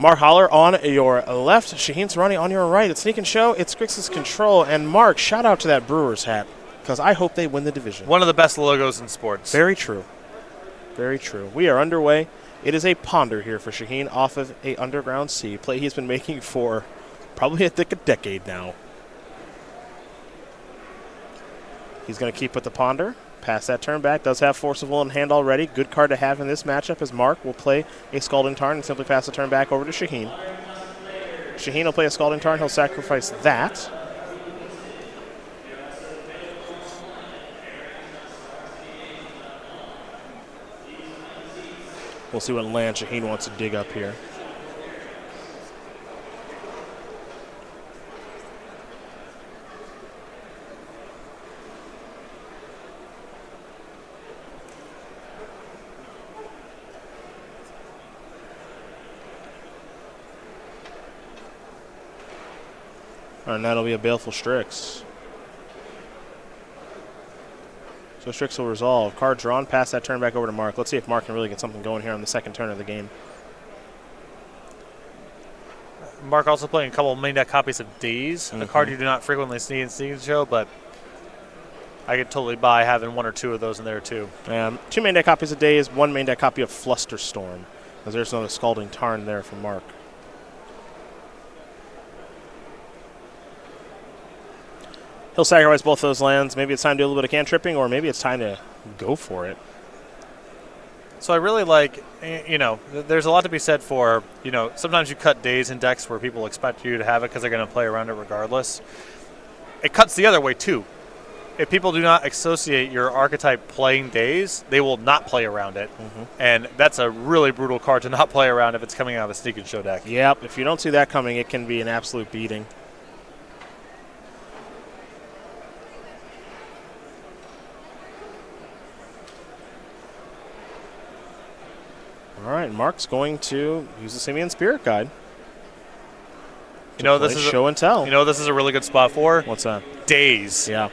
Mark Hollaar on your left, Shaheen Soorani on your right. It's Sneak and Show, it's Grixis Control, and Mark, shout out to that Brewers hat, because I hope they win the division. One of the best logos in sports. Very true. Very true. We are underway. It is a ponder here for Shaheen off of a Underground Sea, play he's been making for probably a decade now. He's going to keep with the ponder. Pass that turn back. Does have Force of Will in hand already. Good card to have in this matchup as Mark will play a Scalding Tarn and simply pass the turn back over to Shaheen. Shaheen will play a Scalding Tarn. He'll sacrifice that. We'll see what land Shaheen wants to dig up here. And that'll be a Baleful Strix. So Strix will resolve. Card drawn, pass that turn back over to Mark. Let's see if Mark can really get something going here on the second turn of the game. Mark also playing a couple main deck copies of Daze, a card you do not frequently see in Sneak and Show, but I could totally buy having one or two of those in there too. 2 main deck copies of Daze, 1 main deck copy of Flusterstorm, because there's another Scalding Tarn there for Mark. He'll sacrifice both those lands. Maybe it's time to do a little bit of cantripping, or maybe it's time to go for it. So I really like, there's a lot to be said for, sometimes you cut Daze in decks where people expect you to have it because they're going to play around it regardless. It cuts the other way too. If people do not associate your archetype playing Daze, they will not play around it. And that's a really brutal card to not play around if it's coming out of a Sneak and Show deck. Yep, if you don't see that coming, it can be an absolute beating. All right, Mark's going to use the Simian Spirit Guide. This is show and tell. This is a really good spot for. What's that? Daze. Yeah.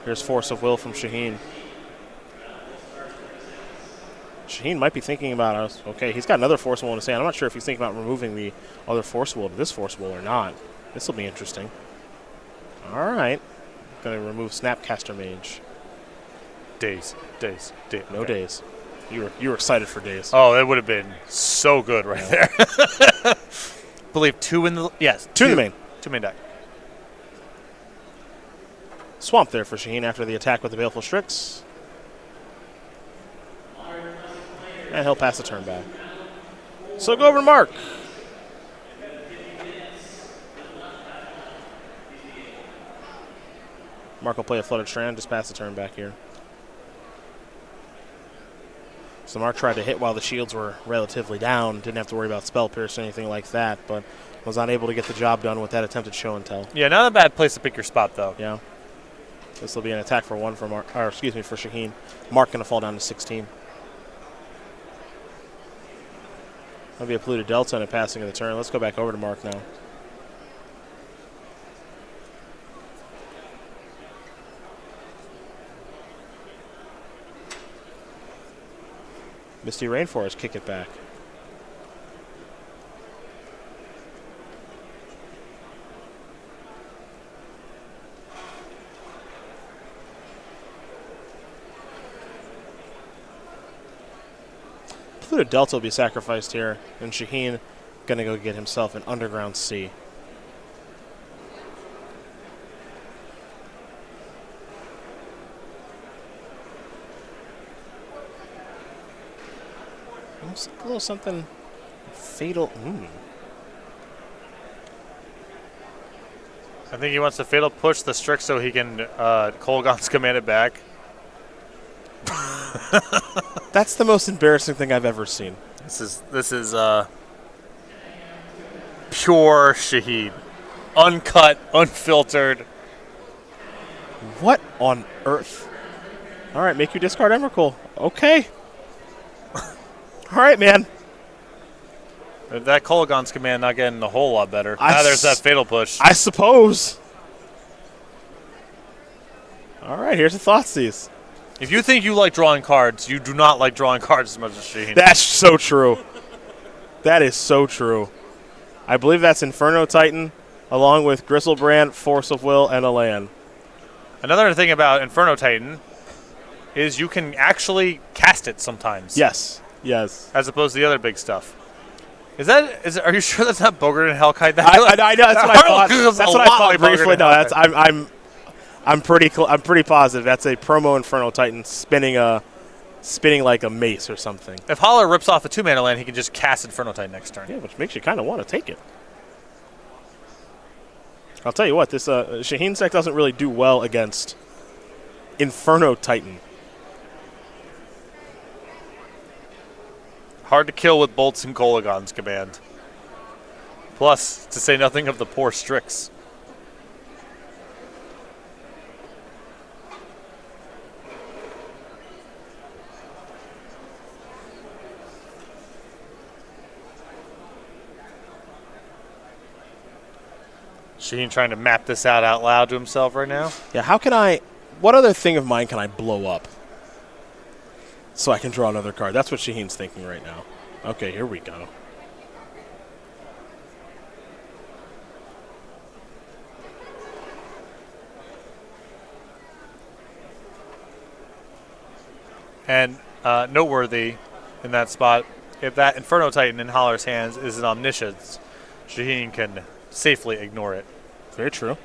Here's Force of Will from Shaheen. Shaheen might be thinking about us. Okay, he's got another Force of Will in his hand. I'm not sure if he's thinking about removing the other Force of Will to this Force of Will or not. This will be interesting. All right. Going to remove Snapcaster Mage. Daze. No Daze. You were excited for Daze. Oh, it would have been so good right there. Believe 2 in the two in the main. 2 main deck. Swamp there for Shaheen after the attack with the Baleful Strix. And he'll pass the turn back. So go over to Mark. Mark will play a Flooded Strand, just pass the turn back here. So Mark tried to hit while the shields were relatively down. Didn't have to worry about Spell Pierce or anything like that, but was unable to get the job done with that attempted show and tell. Yeah, not a bad place to pick your spot, though. Yeah. This will be an attack for 1 for Mark, or excuse me, for Shaheen. Mark going to fall down to 16. That'll be a polluted Delta and a passing of the turn. Let's go back over to Mark now. Misty Rainforest, kick it back. Pluto Delta will be sacrificed here, and Shaheen gonna go get himself an Underground Sea. A little something fatal. I think he wants to fatal push the Strix so he can Kolaghan's command it back. That's the most embarrassing thing I've ever seen. This is pure Shaheen. Uncut, unfiltered. What on earth? All right, make you discard Emrakul. Okay. All right, man. That Kolaghan's command not getting a whole lot better. Now there's that fatal push. I suppose. All right, here's the Thoughtseize. If you think you like drawing cards, you do not like drawing cards as much as Shaheen. That's so true. That is so true. I believe that's Inferno Titan, along with Gristlebrand, Force of Will, and a land. Another thing about Inferno Titan is you can actually cast it sometimes. Yes. Yes. As opposed to the other big stuff. Are you sure that's not Bogart and Hellkite? I know. That's what I thought. That's what I thought briefly. No, that's I'm pretty positive that's a promo Inferno Titan spinning like a mace or something. If Hollaar rips off a 2-mana land, he can just cast Inferno Titan next turn. Yeah, which makes you kind of want to take it. I'll tell you what, this Shaheen's deck doesn't really do well against Inferno Titan. Hard to kill with bolts and Kolagons command. Plus, to say nothing of the poor Strix. Shaheen trying to map this out loud to himself right now. Yeah, what other thing of mine can I blow up so I can draw another card? That's what Shaheen's thinking right now. Okay, here we go. And noteworthy in that spot, if that Inferno Titan in Hollaar's hands is an Omniscience, Shaheen can safely ignore it. Very true.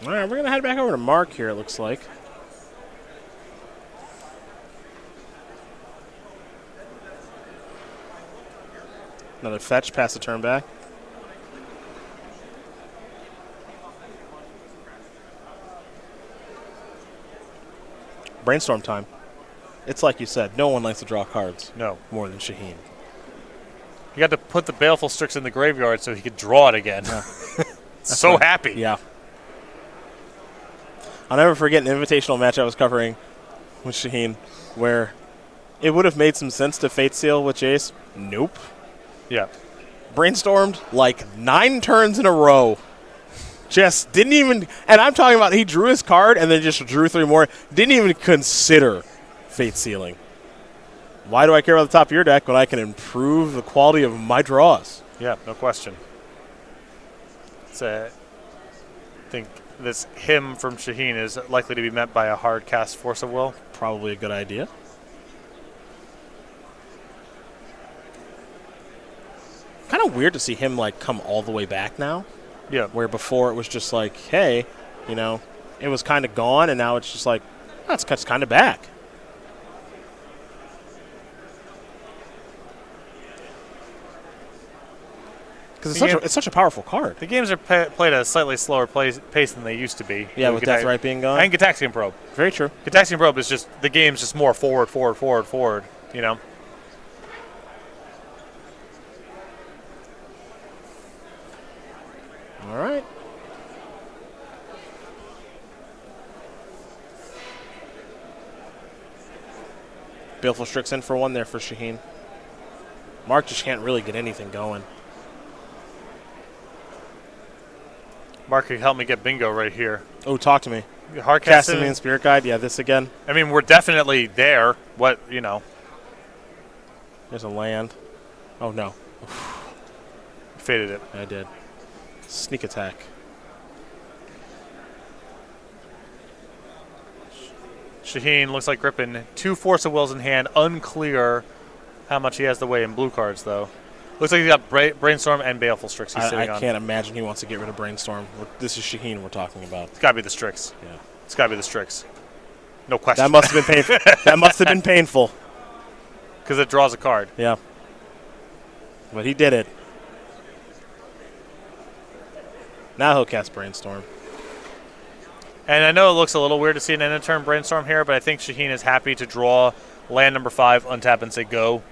All right, we're going to head back over to Mark here, it looks like. Another fetch, pass the turn back. Brainstorm time. It's like you said, no one likes to draw cards. No. More than Shaheen. He had to put the Baleful Strix in the graveyard so he could draw it again. Yeah. So right. Happy. Yeah. I'll never forget an invitational match I was covering with Shaheen where it would have made some sense to Fate Seal with Jace. Nope. Yeah. Brainstormed like 9 turns in a row. Just didn't even, and I'm talking about he drew his card and then just drew 3 more. Didn't even consider Fate Sealing. Why do I care about the top of your deck when I can improve the quality of my draws? Yeah, no question. I think this hymn from Shaheen is likely to be met by a hard cast Force of Will. Probably a good idea. Kind of weird to see him like come all the way back now. Yeah. Where before it was just like, hey, you know, it was kind of gone, and now it's just like, oh, it's kind of back. Because it's such a powerful card. The games are played at a slightly slower pace than they used to be. Yeah, with Death Right being gone. And Gataxian Probe. Very true. Gataxian Probe is just, the game's just more forward, you know? All right. Baleful Strix in for 1 there for Shaheen. Mark just can't really get anything going. Mark can help me get bingo right here. Oh, talk to me. Hard Casting me in Spirit Guide. Yeah, this again. I mean, we're definitely there. What, you know. There's a land. Oh, no. Faded it. I did. Sneak attack. Shaheen looks like gripping 2 Force of Wills in hand. Unclear how much he has to weigh in blue cards, though. Looks like he's got Brainstorm and Baleful Strix he's sitting on. I can't imagine he wants to get rid of Brainstorm. This is Shaheen we're talking about. It's got to be the Strix. Yeah. It's got to be the Strix. No question. That must have been painful. That must have been painful. Because it draws a card. Yeah. But he did it. Now he'll cast Brainstorm. And I know it looks a little weird to see an end of turn Brainstorm here, but I think Shaheen is happy to draw land number 5, untap and say go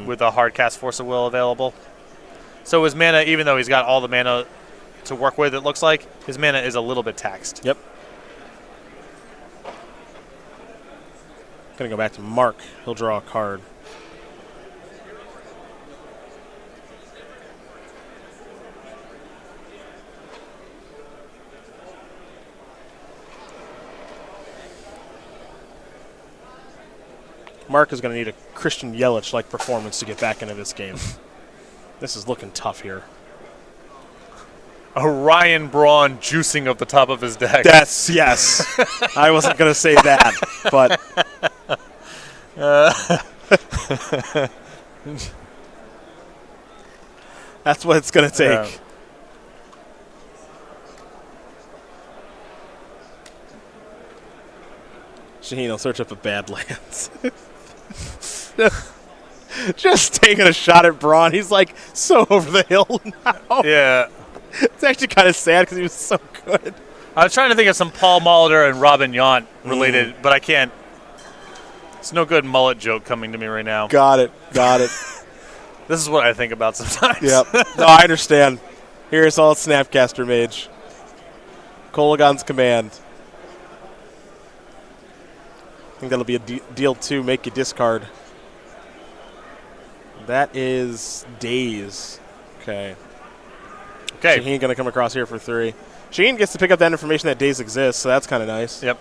with a hard cast Force of Will available. So his mana, even though he's got all the mana to work with, it looks like, his mana is a little bit taxed. Yep. Going to go back to Mark. He'll draw a card. Mark is going to need a Christian Yelich-like performance to get back into this game. This is looking tough here. A Ryan Braun juicing up the top of his deck. Yes. I wasn't going to say that, but... that's what it's going to take. Yeah. Shaheen will search up a Badlands. Just taking a shot at Braun. He's like so over the hill now. Yeah. It's actually kind of sad because he was so good. I was trying to think of some Paul Molitor and Robin Yount related, but I can't. It's no good mullet joke coming to me right now. Got it. This is what I think about sometimes. Yep. No, I understand. Here's all Snapcaster Mage. Kolagon's command. I think that'll be a deal 2, make you discard. That is Daze. Okay. Shaheen going to come across here for 3. Shaheen gets to pick up that information that Daze exists, so that's kind of nice. Yep.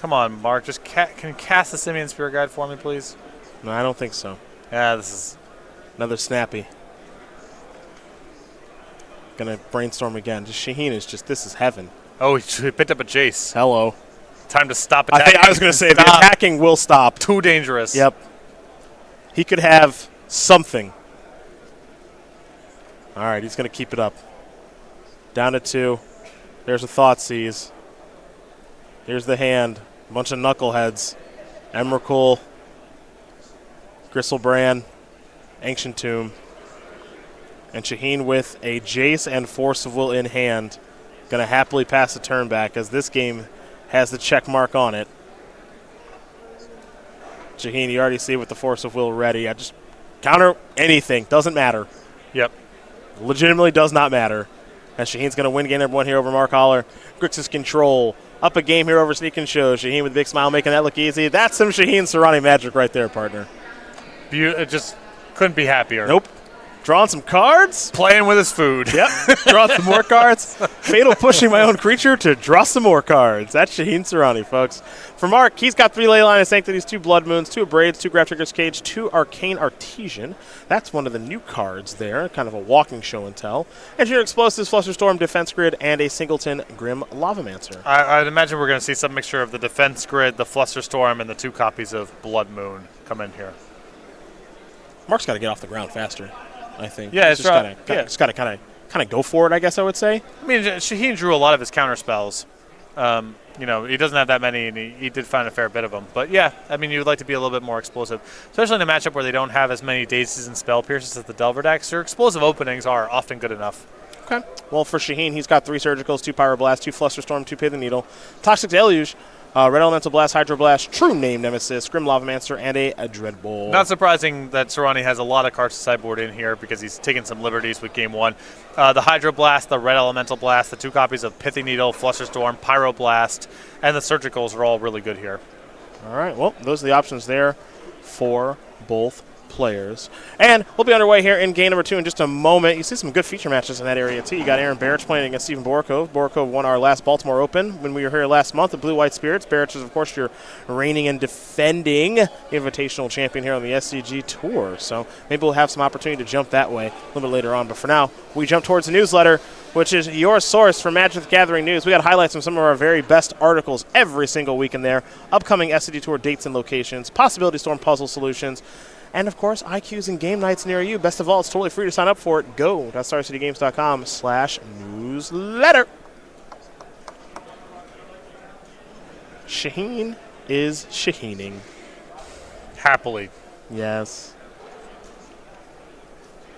Come on, Mark. Just can you cast the Simian Spirit Guide for me, please? No, I don't think so. Yeah, this is... Another Snappy. Going to brainstorm again. Just Shaheen is just, this is heaven. Oh, he picked up a Jace. Hello. Time to stop attacking. I was going to say, the attacking will stop. Too dangerous. Yep. He could have something. All right, he's going to keep it up. Down to 2. There's a Thoughtseize. Here's the hand. A bunch of knuckleheads. Emrakul. Gristlebrand. Ancient Tomb. And Shaheen with a Jace and Force of Will in hand. Going to happily pass the turn back as this game has the check mark on it. Shaheen, you already see with the Force of Will ready. I just counter anything. Doesn't matter. Yep. Legitimately does not matter. As Shaheen's going to win game number 1 here over Mark Hollaar. Grixis Control. Up a game here over Sneak and Show. Shaheen with a big smile making that look easy. That's some Shaheen Soorani magic right there, partner. It just couldn't be happier. Nope. Drawing some cards. Playing with his food. Yep. Drawing some more cards. Fatal pushing my own creature to draw some more cards. That's Shaheen Soorani, folks. For Mark, he's got 3 Leyline of Sanctities, 2 Blood Moons, 2 Braids, 2 Graph Trigger's Cage, 2 Arcane Artesian. That's one of the new cards there. Kind of a walking show and tell. Engineer Explosives, Flusterstorm, Defense Grid, and a Singleton Grim Lavamancer. I'd imagine we're going to see some mixture of the Defense Grid, the Flusterstorm, and the 2 copies of Blood Moon come in here. Mark's got to get off the ground faster, I think. Yeah, it's just got to kind of go for it, I guess I would say. I mean, Shaheen drew a lot of his counter spells. He doesn't have that many, and he did find a fair bit of them. But yeah, I mean, you would like to be a little bit more explosive, especially in a matchup where they don't have as many Dazes and Spell Pierces as the Delver decks. Your explosive openings are often good enough. Okay. Well, for Shaheen, he's got 3 Surgicals, 2 Pyroblast, 2 Flusterstorm, 2 Pithing Needle, Toxic Deluge, Red Elemental Blast, Hydro Blast, True Name Nemesis, Grim Lavamancer, and a Dreadbolt. Not surprising that Soorani has a lot of cards to sideboard in here because he's taken some liberties with Game 1. The Hydro Blast, the Red Elemental Blast, the 2 copies of Pithing Needle, Flusterstorm, Pyroblast, and the Surgicals are all really good here. All right, well, those are the options there for both players. And we'll be underway here in game number 2 in just a moment. You see some good feature matches in that area, too. You got Aaron Barrich playing against Stephen Borkov. Borkov won our last Baltimore Open when we were here last month at Blue White Spirits. Barrich is, of course, your reigning and defending invitational champion here on the SCG Tour. So maybe we'll have some opportunity to jump that way a little bit later on. But for now, we jump towards the newsletter, which is your source for Magic the Gathering news. We got highlights from some of our very best articles every single week in there. Upcoming SCG Tour dates and locations, Possibility Storm puzzle solutions, and, of course, IQs and game nights near you. Best of all, it's totally free to sign up for it. Go.starcitygames.com/newsletter. Shaheen is Shaheening. Happily. Yes.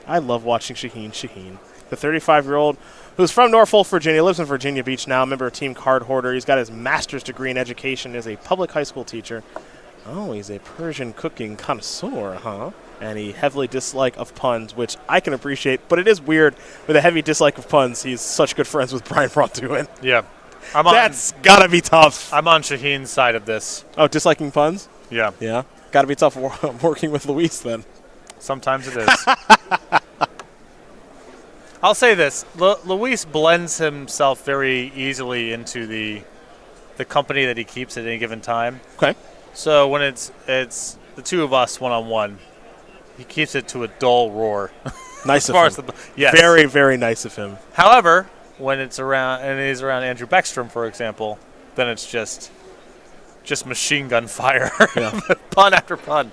I love watching Shaheen. The 35-year-old who's from Norfolk, Virginia, lives in Virginia Beach now, member of Team Card Hoarder. He's got his master's degree in education as a public high school teacher. Oh, he's a Persian cooking connoisseur, huh? And he heavily dislike of puns, which I can appreciate, but it is weird with a heavy dislike of puns. He's such good friends with Brian Brontuin. Yeah. That's got to be tough. I'm on Shaheen's side of this. Oh, disliking puns? Yeah. Yeah. Got to be tough working with Luis then. Sometimes it is. I'll say this. Luis blends himself very easily into the the company that he keeps at any given time. Okay. So when it's the two of us one-on-one, he keeps it to a dull roar. Nice of him. Yes. Very, very nice of him. However, when it's around and he's around Andrew Beckstrom, for example, then it's just machine gun fire, Yeah. pun after pun.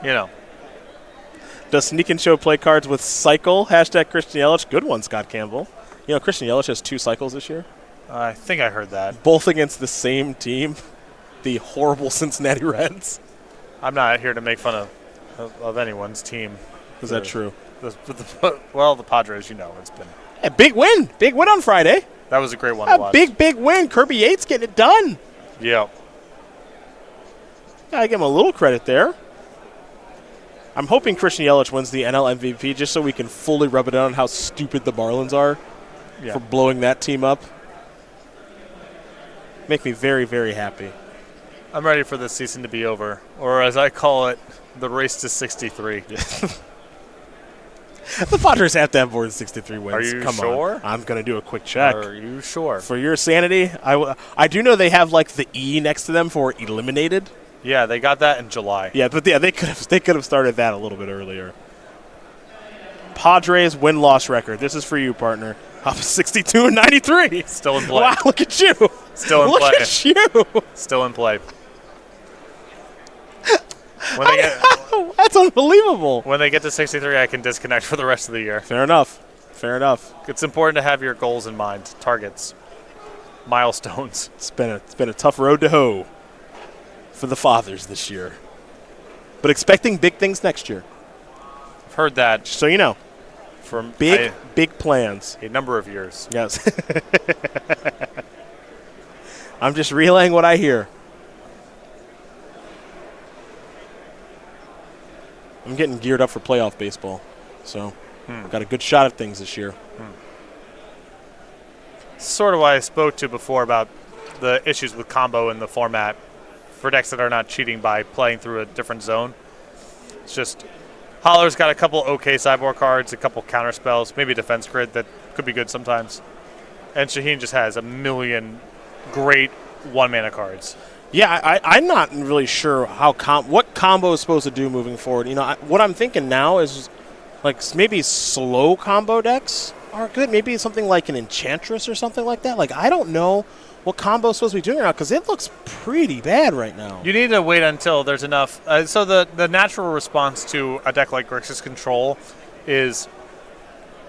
You know. Does Sneak and Show play cards with Cycle? Hashtag Christian Yelich. Good one, Scott Campbell. You know, Christian Yelich has 2 cycles this year. I think I heard that. Both against the same team, the horrible Cincinnati Reds. I'm not here to make fun of anyone's team. Is that true? Well, the Padres, you know, it's been. A big win. Big win on Friday. That was a great one to watch. Big win. Kirby Yates getting it done. Yeah. Gotta give him a little credit there. I'm hoping Christian Yelich wins the NL MVP just so we can fully rub it in on how stupid the Marlins are for blowing that team up. Make me very, very happy. I'm ready for this season to be over, or as I call it, the race to 63. The Padres have to have more than 63 wins. Are you Come sure? on. I'm going to do a quick check. Are you sure? For your sanity, I do know they have like the E next to them for eliminated. Yeah, they got that in July. Yeah, but they could have started that a little bit earlier. Padres win-loss record. This is for you, partner. Up 62-93. Still in play. Wow, look at you. Still in play. Look at you. Still in play. That's unbelievable. When they get to 63, I can disconnect for the rest of the year. Fair enough. Fair enough. It's important to have your goals in mind, targets, milestones. It's been a tough road to hoe for the Fathers this year. But expecting big things next year. I've heard that. Just so you know. From big plans. A number of years. Yes. I'm just relaying what I hear. I'm getting geared up for playoff baseball. So I've got a good shot at things this year. Sort of what I spoke to before about the issues with combo in the format for decks that are not cheating by playing through a different zone. It's just Hollar's got a couple okay sideboard cards, a couple counter spells, maybe a defense grid that could be good sometimes. And Shaheen just has a million great one-mana cards. Yeah, I'm not really sure what combo is supposed to do moving forward. You know, what I'm thinking now is like maybe slow combo decks are good. Maybe something like an Enchantress or something like that. Like, I don't know what combo is supposed to be doing right now because it looks pretty bad right now. You need to wait until there's enough. So the natural response to a deck like Grixis Control is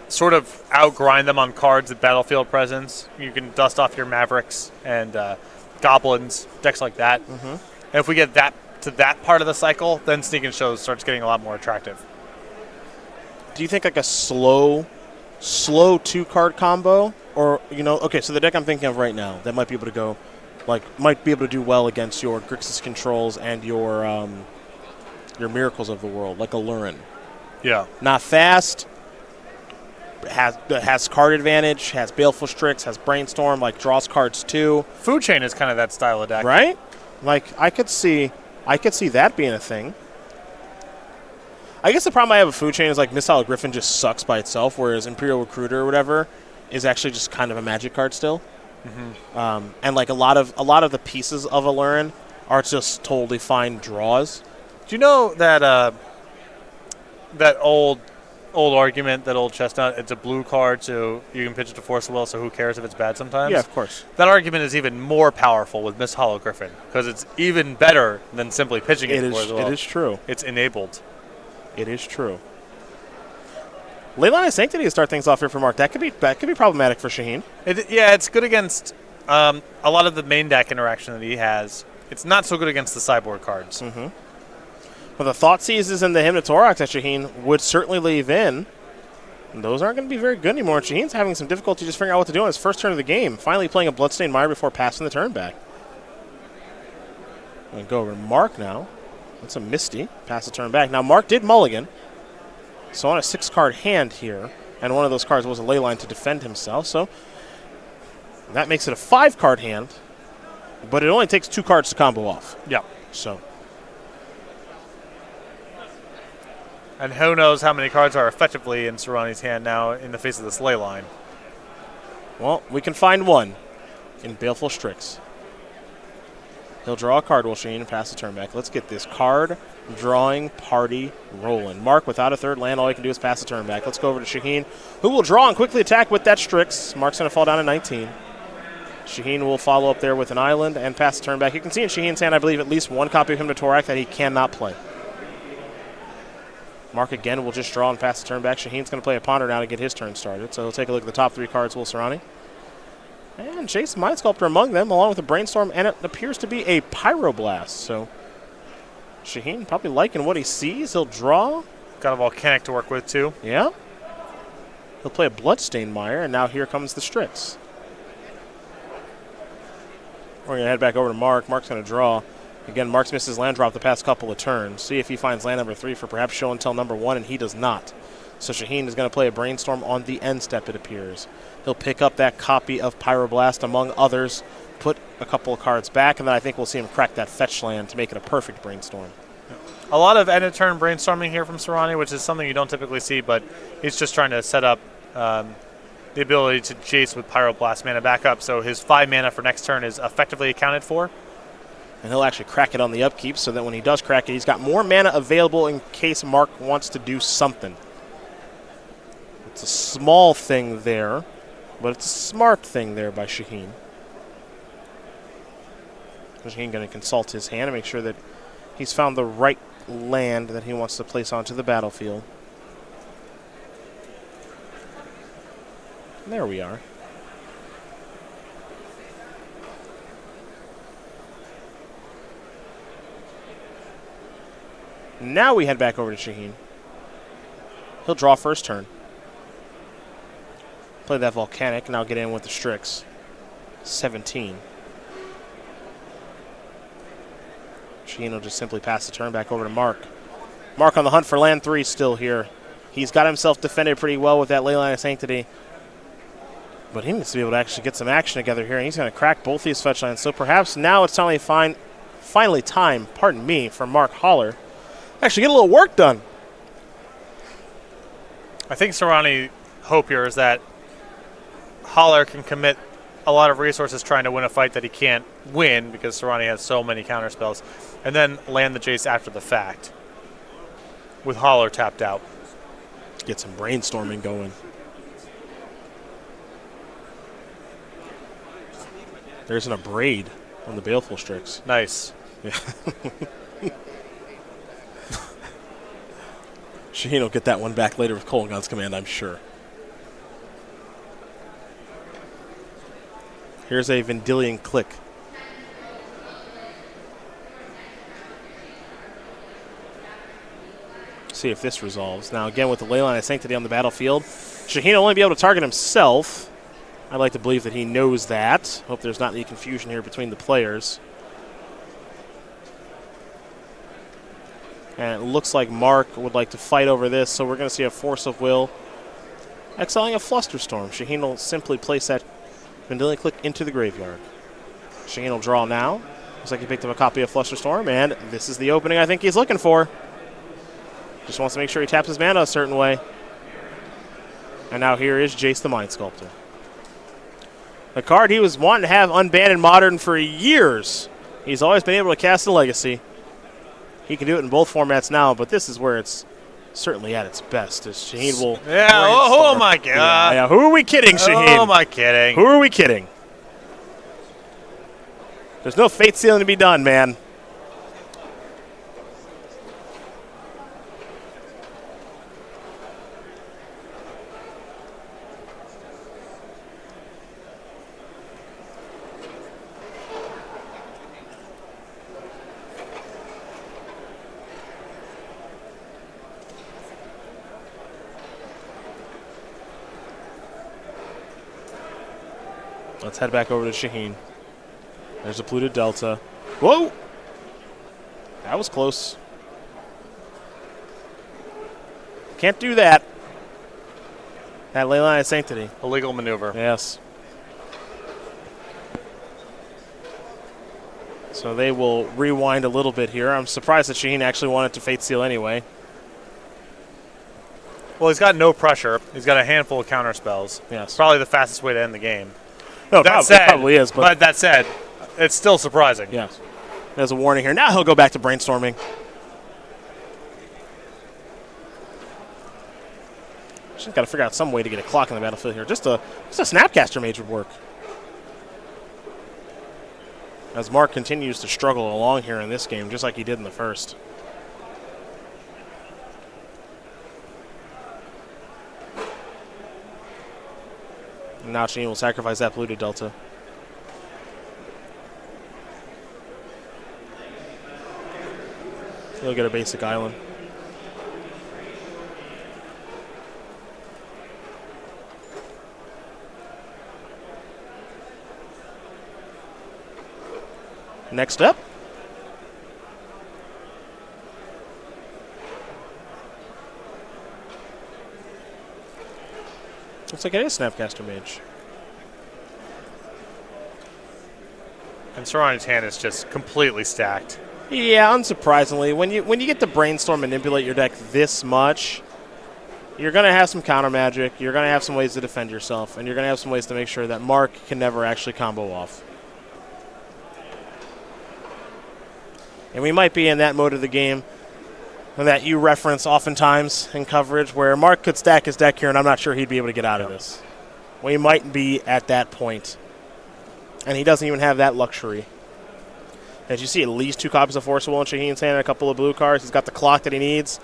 sort of outgrind them on cards with battlefield presence. You can dust off your Mavericks and Goblins, decks like that. And if we get that to that part of the cycle, then Sneak and Show starts getting a lot more attractive. Do you think like a slow 2-card combo? Or, you know, okay, so the deck I'm thinking of right now that might be able to go, might be able to do well against your Grixis Controls and your Miracles of the World, like a Lurin. Yeah. Not fast, has card advantage, has Baleful Strix, has Brainstorm, like draws cards too. Food Chain is kind of that style of deck. Right? Like, I could see that being a thing. I guess the problem I have with Food Chain is like Missile Griffin just sucks by itself, whereas Imperial Recruiter or whatever is actually just kind of a magic card still. And like a lot of the pieces of Alurin are just totally fine draws. Do you know that that old argument, that old chestnut? It's a blue card, so you can pitch it to Force of Will. So who cares if it's bad sometimes? Yeah, of course. That argument is even more powerful with Miss Hollow Griffin because it's even better than simply pitching it to Force of Will. It is true. It's enabled. It is true. Leyline of Sanctity to start things off here for Mark. That could be problematic for Shaheen. It's good against a lot of the main deck interaction that he has. It's not so good against the sideboard cards. Well, the Thought Seizes and the Hypnothorax that Shaheen would certainly leave in. And those aren't going to be very good anymore. Shaheen's having some difficulty just figuring out what to do on his first turn of the game. Finally playing a Bloodstained Mire before passing the turn back. I'm going to go over to Mark now. That's a Misty. Pass the turn back. Now, Mark did mulligan. So on a 6-card hand here, and one of those cards was a Leyline to defend himself. So that makes it a 5-card hand, but it only takes 2 cards to combo off. Yeah. So. And who knows how many cards are effectively in Soorani's hand now in the face of this Leyline. Well, we can find one in Baleful Strix. He'll draw a card, will Shaheen, and pass the turn back. Let's get this card drawing party rolling. Mark, without a third land, all he can do is pass the turn back. Let's go over to Shaheen, who will draw and quickly attack with that Strix. Mark's going to fall down to 19. Shaheen will follow up there with an island and pass the turn back. You can see in Shaheen's hand, I believe, at least one copy of him to Torak that he cannot play. Mark again will just draw and pass the turn back. Shaheen's going to play a Ponder now to get his turn started. So he'll take a look at the top 3 cards, will Soorani. And Jace Mind Sculptor among them, along with a Brainstorm, and it appears to be a Pyroblast. So Shaheen probably liking what he sees. He'll draw. Got a Volcanic to work with, too. Yeah. He'll play a Bloodstained Mire, and now here comes the Strix. We're going to head back over to Mark. Mark's going to draw. Again, Mark's missed his land drop the past couple of turns. See if he finds land number 3 for perhaps show and tell number 1, and he does not. So Shaheen is going to play a Brainstorm on the end step, it appears. He'll pick up that copy of Pyroblast, among others, put a couple of cards back, and then I think we'll see him crack that fetch land to make it a perfect Brainstorm. A lot of end-of-turn brainstorming here from Soorani, which is something you don't typically see, but he's just trying to set up the ability to Jace with Pyroblast mana back up, so his 5 mana for next turn is effectively accounted for. And he'll actually crack it on the upkeep, so that when he does crack it, he's got more mana available in case Mark wants to do something. It's a small thing there, but it's a smart thing there by Shaheen. Shaheen going to consult his hand and make sure that he's found the right land that he wants to place onto the battlefield. And there we are. Now we head back over to Shaheen. He'll draw first turn. Play that Volcanic, now get in with the Strix. 17. Shaheen will just simply pass the turn back over to Mark. Mark on the hunt for land 3 still here. He's got himself defended pretty well with that Leyline of Sanctity. But he needs to be able to actually get some action together here, and he's going to crack both these fetch lands. So perhaps now it's finally time, pardon me, for Mark Hollaar actually get a little work done. I think Soorani's hope here is that Hollaar can commit a lot of resources trying to win a fight that he can't win because Soorani has so many counterspells, and then land the Jace after the fact with Hollaar tapped out. Get some brainstorming going. There's an Abrade on the Baleful Strix. Nice. Yeah. Shaheen will get that one back later with Kolaghan's command, I'm sure. Here's a Vendilion Click. See if this resolves. Now again with the Leyline of Sanctity on the battlefield, Shaheen will only be able to target himself. I'd like to believe that he knows that. Hope there's not any confusion here between the players. And it looks like Mark would like to fight over this, so we're going to see a Force of Will exiling a Flusterstorm. Shaheen will simply place that Vendilion Click into the graveyard. Shaheen will draw now. Looks like he picked up a copy of Flusterstorm, and this is the opening I think he's looking for. Just wants to make sure he taps his mana a certain way. And now here is Jace the Mind Sculptor. A card he was wanting to have unbanned in Modern for years. He's always been able to cast a Legacy. He can do it in both formats now, but this is where it's certainly at its best. As Shaheen will. Yeah, oh my God. Yeah, who are we kidding, Shaheen? Oh, am I kidding? Who are we kidding? There's no fate sealing to be done, man. Let's head back over to Shaheen. There's a Polluted Delta. Whoa! That was close. Can't do that. That Leyline of Sanctity. Illegal maneuver. Yes. So they will rewind a little bit here. I'm surprised that Shaheen actually wanted to Fate Seal anyway. Well, he's got no pressure. He's got a handful of counter spells. Yes. Probably the fastest way to end the game. No, That it said, probably is. But that said, it's still surprising. yes. There's a warning here. Now he'll go back to brainstorming. She's got to figure out some way to get a clock on the battlefield here. Just a Snapcaster Mage would work. As Mark continues to struggle along here in this game, just like he did in the first. And now Shaheen will sacrifice that polluted Delta. He'll get a basic island. Next up. Looks like it is Snapcaster Mage. And Soorani's hand is just completely stacked. Yeah, unsurprisingly, when you get to brainstorm manipulate your deck this much, you're going to have some counter magic, you're going to have some ways to defend yourself, and you're going to have some ways to make sure that Mark can never actually combo off. And we might be in that mode of the game that you reference oftentimes in coverage where Mark could stack his deck here, and I'm not sure he'd be able to get out of this. We might be at that point. And he doesn't even have that luxury. As you see, at least 2 copies of Forcible in Shaheen's hand and a couple of blue cards. He's got the clock that he needs.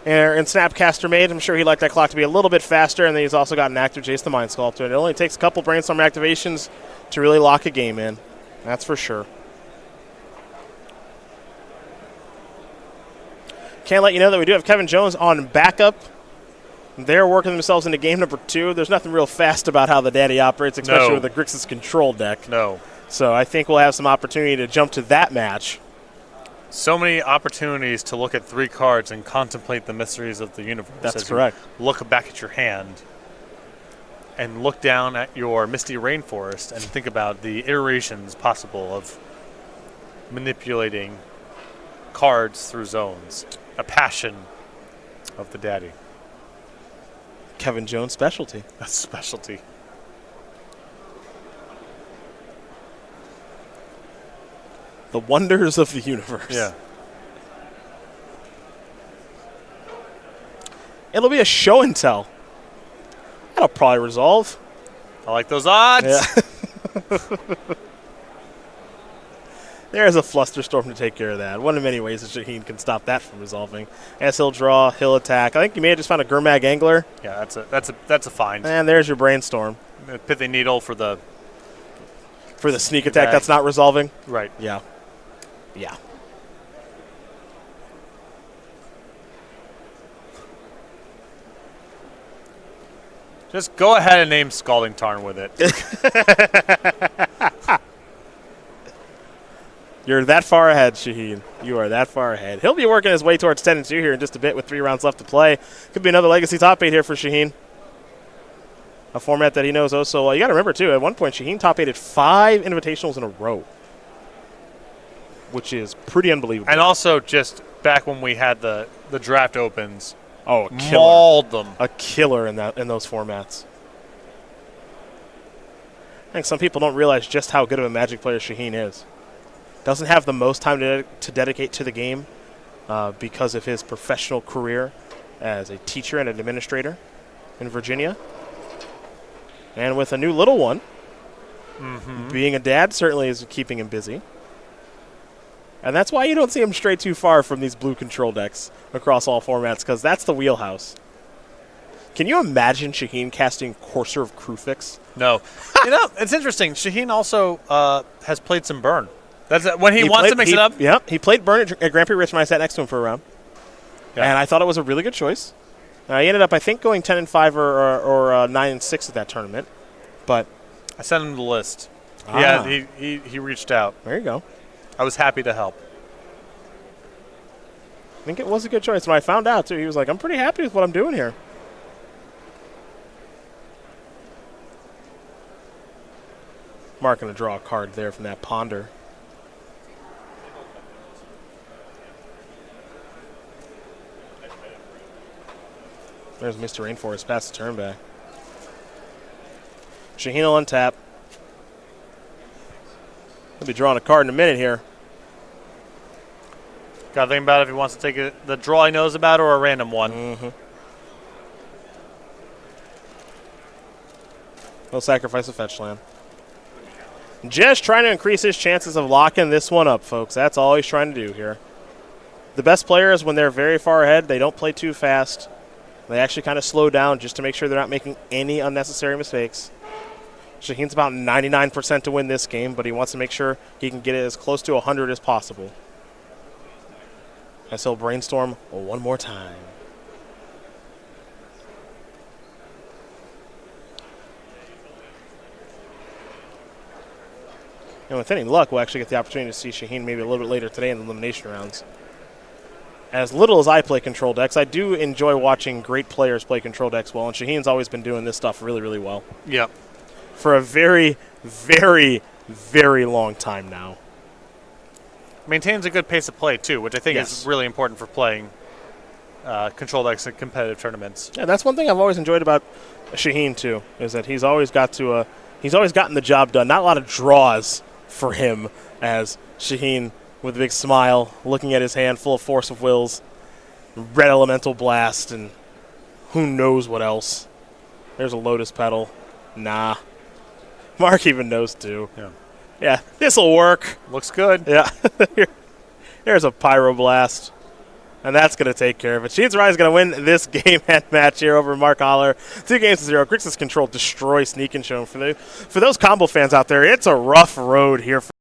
And in Snapcaster Mage, I'm sure he'd like that clock to be a little bit faster, and then he's also got an active Jace the Mind Sculptor. And it only takes a couple Brainstorm activations to really lock a game in. That's for sure. Can't let you know that we do have Kevin Jones on backup. They're working themselves into game number 2. There's nothing real fast about how the Daddy operates, especially with the Grixis control deck. No. So I think we'll have some opportunity to jump to that match. So many opportunities to look at 3 cards and contemplate the mysteries of the universe. That's correct. Look back at your hand and look down at your Misty Rainforest and think about the iterations possible of manipulating cards through zones. A passion of the Daddy. Kevin Jones' specialty. A specialty. The wonders of the universe. Yeah. It'll be a show and tell. That'll probably resolve. I like those odds. Yeah. There's a Flusterstorm to take care of that. One of many ways that Shaheen can stop that from resolving. As he'll draw, he'll attack. I think you may have just found a Gurmag Angler. Yeah, that's a find. And there's your Brainstorm. A Pithy Needle for the sneak attack that's not resolving. Right. Yeah. Yeah. Just go ahead and name Scalding Tarn with it. You're that far ahead, Shaheen. You are that far ahead. He'll be working his way towards 10-2 here in just a bit with 3 rounds left to play. Could be another Legacy top 8 here for Shaheen. A format that he knows oh so well. You got to remember, too, at one point, Shaheen top 8'd 5 Invitationals in a row, which is pretty unbelievable. And also just back when we had the draft opens. Oh, a killer. Mauled them. A killer in those formats. I think some people don't realize just how good of a Magic player Shaheen is. Doesn't have the most time to dedicate to the game because of his professional career as a teacher and an administrator in Virginia. And with a new little one, being a dad certainly is keeping him busy. And that's why you don't see him stray too far from these blue control decks across all formats, because that's the wheelhouse. Can you imagine Shaheen casting Courser of Krufix? No. It's interesting. Shaheen also has played some Burn. That's when he wants to mix it up. Yeah, he played Burn at Grand Prix Rich when I sat next to him for a round. Yeah. And I thought it was a really good choice. He ended up, I think, going 10-5 or 9-6 at that tournament. But I sent him the list. Yeah, he reached out. There you go. I was happy to help. I think it was a good choice. When I found out, too, he was like, I'm pretty happy with what I'm doing here. Mark going to draw a card there from that Ponder. There's Mr. Rainforest past the turn back. Shaheen will untap. He'll be drawing a card in a minute here. Got to think about if he wants to take the draw he knows about or a random one. Mm-hmm. He'll sacrifice a fetch land. Just trying to increase his chances of locking this one up, folks. That's all he's trying to do here. The best players, when they're very far ahead, they don't play too fast. They actually kind of slow down just to make sure they're not making any unnecessary mistakes. Shaheen's about 99% to win this game, but he wants to make sure he can get it as close to 100 as possible. As he'll brainstorm one more time. And with any luck, we'll actually get the opportunity to see Shaheen maybe a little bit later today in the elimination rounds. As little as I play control decks, I do enjoy watching great players play control decks well, and Shaheen's always been doing this stuff really, really well. Yep. For a very, very, very long time now. Maintains a good pace of play, too, which I think is really important for playing control decks in competitive tournaments. Yeah, that's one thing I've always enjoyed about Shaheen, too, is that he's always gotten the job done. Not a lot of draws for him, as Shaheen, with a big smile, looking at his hand full of Force of Wills, Red Elemental Blast, and who knows what else. There's a Lotus Petal. Nah. Mark even knows, too. Yeah, this'll work. Looks good. Yeah. Here's a Pyroblast. And that's going to take care of it. Shaheen Soorani is going to win this game and match here over Mark Hollaar. 2-0. Grixis Control destroy Sneak and Show. For those combo fans out there, it's a rough road here for